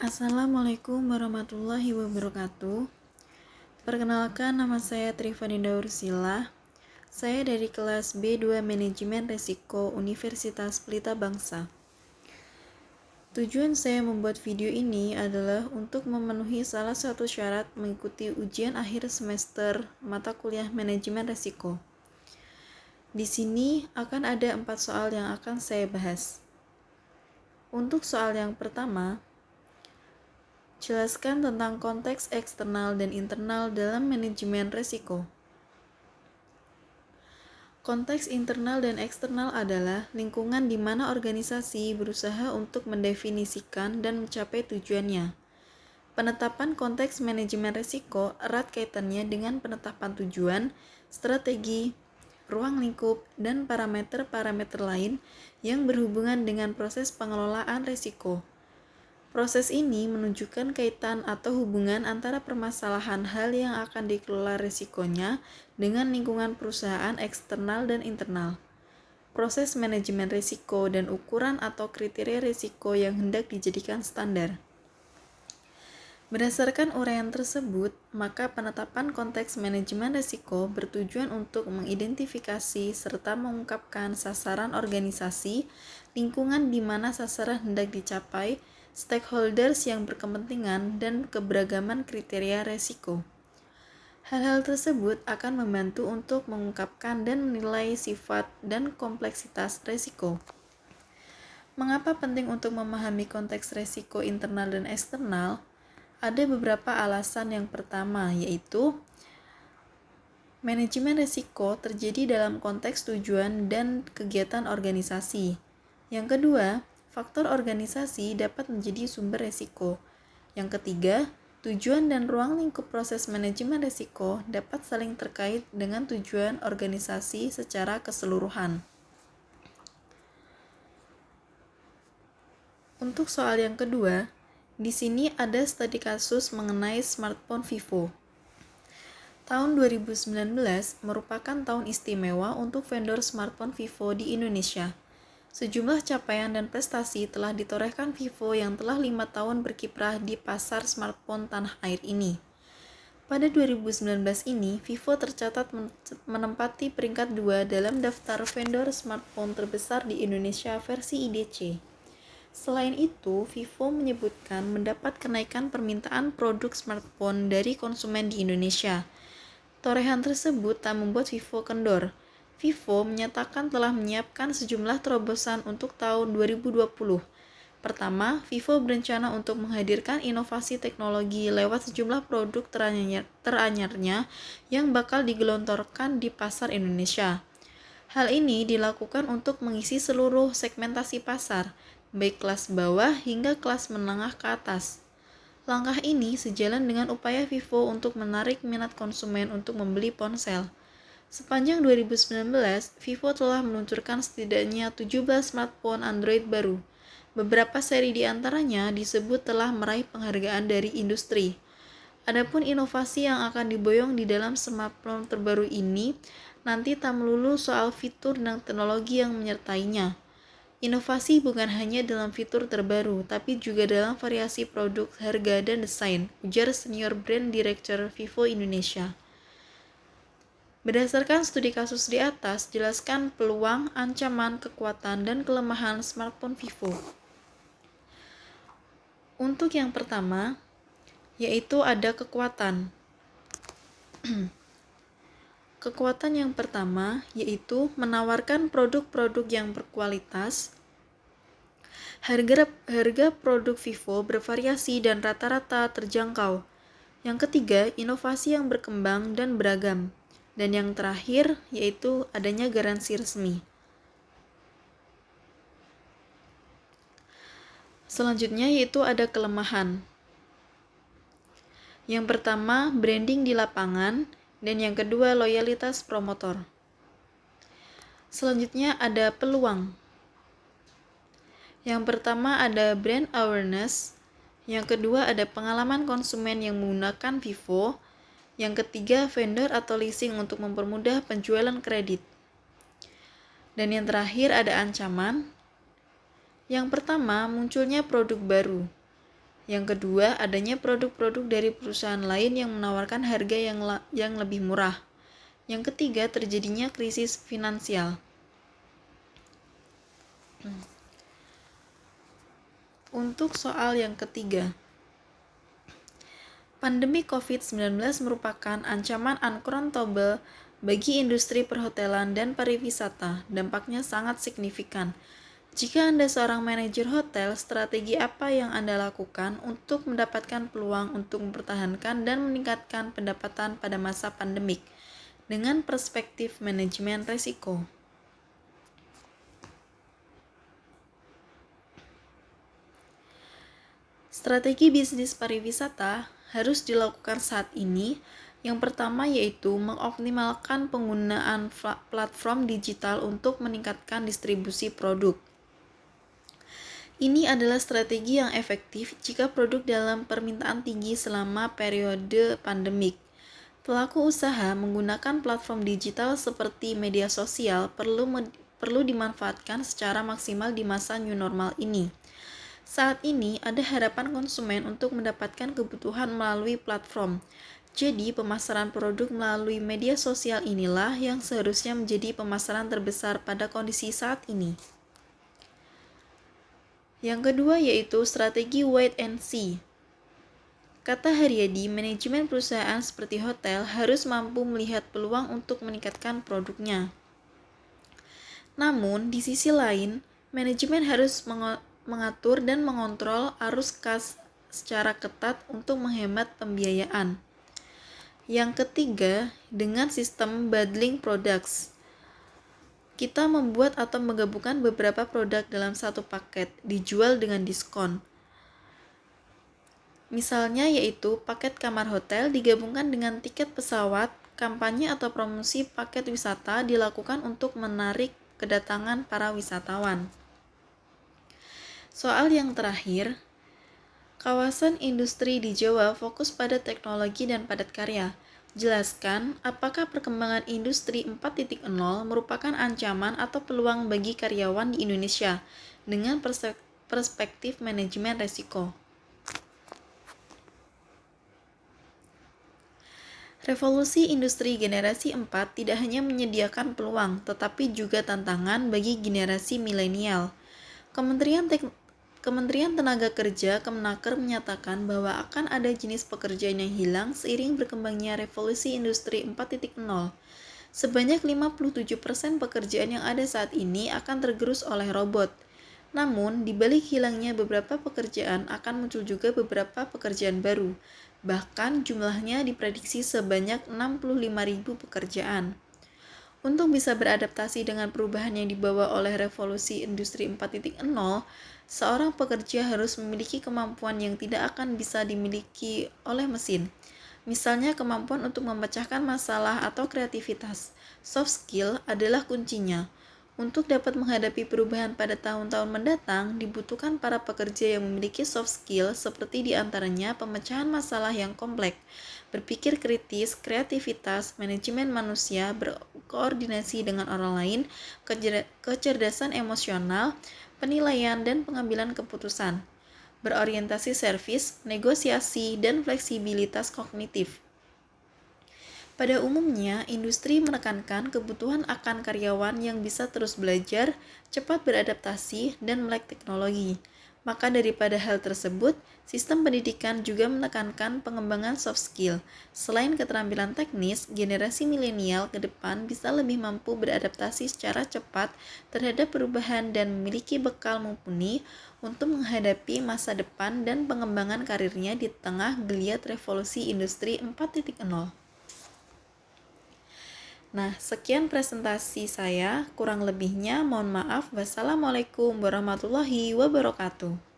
Assalamualaikum warahmatullahi wabarakatuh. Perkenalkan, nama saya Trifanida Ursila. Saya dari kelas B2 Manajemen Resiko Universitas Pelita Bangsa. Tujuan saya membuat video ini adalah untuk memenuhi salah satu syarat mengikuti ujian akhir semester mata kuliah Manajemen Resiko. Di sini akan ada 4 soal yang akan saya bahas. Untuk soal yang pertama, jelaskan tentang konteks eksternal dan internal dalam manajemen risiko. Konteks internal dan eksternal adalah lingkungan di mana organisasi berusaha untuk mendefinisikan dan mencapai tujuannya. Penetapan konteks manajemen risiko erat kaitannya dengan penetapan tujuan, strategi, ruang lingkup, dan parameter-parameter lain yang berhubungan dengan proses pengelolaan risiko. Proses ini menunjukkan kaitan atau hubungan antara permasalahan hal yang akan dikelola risikonya dengan lingkungan perusahaan eksternal dan internal. Proses manajemen risiko dan ukuran atau kriteria risiko yang hendak dijadikan standar. Berdasarkan uraian tersebut, maka penetapan konteks manajemen risiko bertujuan untuk mengidentifikasi serta mengungkapkan sasaran organisasi, lingkungan di mana sasaran hendak dicapai, stakeholders yang berkepentingan, dan keberagaman kriteria risiko. Hal-hal tersebut akan membantu untuk mengungkapkan dan menilai sifat dan kompleksitas risiko. Mengapa penting untuk memahami konteks risiko internal dan eksternal? Ada beberapa alasan. Yang pertama yaitu manajemen risiko terjadi dalam konteks tujuan dan kegiatan organisasi. Yang kedua, faktor organisasi dapat menjadi sumber risiko. Yang ketiga, tujuan dan ruang lingkup proses manajemen risiko dapat saling terkait dengan tujuan organisasi secara keseluruhan. Untuk soal yang kedua, di sini ada studi kasus mengenai smartphone Vivo. Tahun 2019 merupakan tahun istimewa untuk vendor smartphone Vivo di Indonesia. Sejumlah capaian dan prestasi telah ditorehkan Vivo yang telah 5 tahun berkiprah di pasar smartphone tanah air ini. Pada 2019 ini, Vivo tercatat menempati peringkat 2 dalam daftar vendor smartphone terbesar di Indonesia versi IDC. Selain itu, Vivo menyebutkan mendapat kenaikan permintaan produk smartphone dari konsumen di Indonesia. Torehan tersebut tak membuat Vivo kendor. Vivo menyatakan telah menyiapkan sejumlah terobosan untuk tahun 2020. Pertama, Vivo berencana untuk menghadirkan inovasi teknologi lewat sejumlah produk teranyarnya yang bakal digelontorkan di pasar Indonesia. Hal ini dilakukan untuk mengisi seluruh segmentasi pasar, baik kelas bawah hingga kelas menengah ke atas. Langkah ini sejalan dengan upaya Vivo untuk menarik minat konsumen untuk membeli ponsel. Sepanjang 2019, Vivo telah meluncurkan setidaknya 17 smartphone Android baru. Beberapa seri di antaranya disebut telah meraih penghargaan dari industri. Adapun inovasi yang akan diboyong di dalam smartphone terbaru ini nanti tak melulu soal fitur dan teknologi yang menyertainya. Inovasi bukan hanya dalam fitur terbaru, tapi juga dalam variasi produk, harga, dan desain, ujar Senior Brand Director Vivo Indonesia. Berdasarkan studi kasus di atas, jelaskan peluang, ancaman, kekuatan, dan kelemahan smartphone Vivo. Untuk yang pertama, yaitu ada kekuatan. Kekuatan yang pertama yaitu menawarkan produk-produk yang berkualitas. Harga produk Vivo bervariasi dan rata-rata terjangkau. Yang ketiga, inovasi yang berkembang dan beragam. Dan yang terakhir yaitu adanya garansi resmi. Selanjutnya yaitu ada kelemahan. Yang pertama, branding di lapangan, dan yang kedua, loyalitas promotor. Selanjutnya ada peluang. Yang pertama ada brand awareness, yang kedua ada pengalaman konsumen yang menggunakan Vivo, yang ketiga vendor atau leasing untuk mempermudah penjualan kredit. Dan yang terakhir ada ancaman. Yang pertama, munculnya produk baru. Yang kedua, adanya produk-produk dari perusahaan lain yang menawarkan harga yang lebih murah. Yang ketiga, terjadinya krisis finansial. Untuk soal yang ketiga, pandemi COVID-19 merupakan ancaman uncontrollable bagi industri perhotelan dan pariwisata. Dampaknya sangat signifikan. Jika Anda seorang manajer hotel, strategi apa yang Anda lakukan untuk mendapatkan peluang untuk mempertahankan dan meningkatkan pendapatan pada masa pandemik dengan perspektif manajemen risiko? Strategi bisnis pariwisata harus dilakukan saat ini. Yang pertama yaitu mengoptimalkan penggunaan platform digital untuk meningkatkan distribusi produk. Ini adalah strategi yang efektif jika produk dalam permintaan tinggi selama periode pandemik. Pelaku usaha menggunakan platform digital seperti media sosial perlu dimanfaatkan secara maksimal di masa new normal ini. Saat ini ada harapan konsumen untuk mendapatkan kebutuhan melalui platform. Jadi, pemasaran produk melalui media sosial inilah yang seharusnya menjadi pemasaran terbesar pada kondisi saat ini. Yang kedua yaitu strategi wait and see. Kata Haryadi, manajemen perusahaan seperti hotel harus mampu melihat peluang untuk meningkatkan produknya. Namun, di sisi lain, manajemen harus mengatur dan mengontrol arus kas secara ketat untuk menghemat pembiayaan. Yang ketiga, dengan sistem bundling products. Kita membuat atau menggabungkan beberapa produk dalam satu paket, dijual dengan diskon. Misalnya yaitu paket kamar hotel digabungkan dengan tiket pesawat, kampanye atau promosi paket wisata dilakukan untuk menarik kedatangan para wisatawan. Soal yang terakhir, kawasan industri di Jawa fokus pada teknologi dan padat karya. Jelaskan, apakah perkembangan industri 4.0 merupakan ancaman atau peluang bagi karyawan di Indonesia dengan perspektif manajemen risiko. Revolusi industri generasi 4 tidak hanya menyediakan peluang, tetapi juga tantangan bagi generasi milenial. Kementerian Tenaga Kerja Kemenaker menyatakan bahwa akan ada jenis pekerjaan yang hilang seiring berkembangnya revolusi industri 4.0. Sebanyak 57% pekerjaan yang ada saat ini akan tergerus oleh robot. Namun, di balik hilangnya beberapa pekerjaan akan muncul juga beberapa pekerjaan baru. Bahkan jumlahnya diprediksi sebanyak 65.000 pekerjaan. Untuk bisa beradaptasi dengan perubahan yang dibawa oleh revolusi industri 4.0, seorang pekerja harus memiliki kemampuan yang tidak akan bisa dimiliki oleh mesin. Misalnya kemampuan untuk memecahkan masalah atau kreativitas. Soft skill adalah kuncinya. Untuk dapat menghadapi perubahan pada tahun-tahun mendatang, dibutuhkan para pekerja yang memiliki soft skill seperti diantaranya pemecahan masalah yang kompleks, berpikir kritis, kreativitas, manajemen manusia, berkoordinasi dengan orang lain, kecerdasan emosional, penilaian dan pengambilan keputusan, berorientasi servis, negosiasi, dan fleksibilitas kognitif. Pada umumnya, industri menekankan kebutuhan akan karyawan yang bisa terus belajar, cepat beradaptasi, dan melek teknologi. Maka daripada hal tersebut, sistem pendidikan juga menekankan pengembangan soft skill. Selain keterampilan teknis, generasi milenial ke depan bisa lebih mampu beradaptasi secara cepat terhadap perubahan dan memiliki bekal mumpuni untuk menghadapi masa depan dan pengembangan karirnya di tengah geliat revolusi industri 4.0. Nah, sekian presentasi saya. Kurang lebihnya mohon maaf. Wassalamualaikum warahmatullahi wabarakatuh.